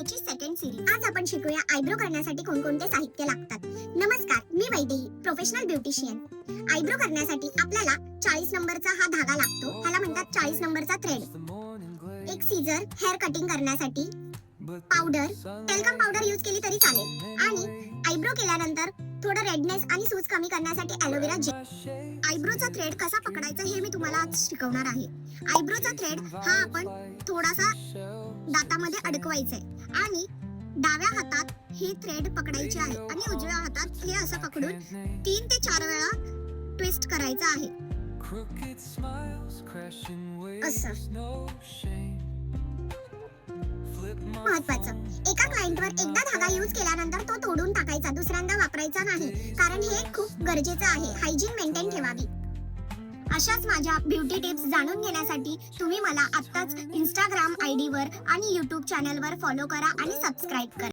व्हिडिओची second series. आज आपण शिकूया आयब्रो करण्यासाठी कोणकोणते साहित्य लागतात। नमस्कार, मी वैदेही, प्रोफेशनल ब्युटिशियन। आयब्रो करण्यासाठी आपल्याला 40 नंबरचा हा धागा लागतो, ह्याला म्हणतात 40 नंबरचा थ्रेड। एक सीझर हेअर कटिंग करण्यासाठी, पावडर, टेल्कम पावडर यूज केली तरी चालेल, आणि आयब्रो केल्यानंतर थोडं रेडनेस आणि सूज कमी करण्यासाठी ॲलोवेरा जेल। आयब्रोचा थ्रेड कसा पकडायचा हे मी तुम्हाला आज शिकवणार आहे। आयब्रोचा थ्रेड हा आपण थोडासा दातामध्ये अडकवायचा आहे आणि डाव्या हातात हे थ्रेड पकडायचे आहे आणि उजव्या हातात हे असं पकडून 3 ते 4 वेळा ट्विस्ट करायचं आहे। असं महत्वाचं, एका क्लायंटवर एकदा धागा यूज केल्यानंतर तो तोडून टाकायचा, दुसऱ्यांदा वापरायचा नाही, कारण हे खूप गरजेचं आहे। हायजीन मेंटेन ठेवावी। अशाच माझ्या ब्युटी टिप्स जाणून घेण्यासाठी तुम्ही मला आत्ताच इंस्टाग्राम आयडी वर आणि YouTube चॅनलवर फॉलो करा आणि सबस्क्राईब करा।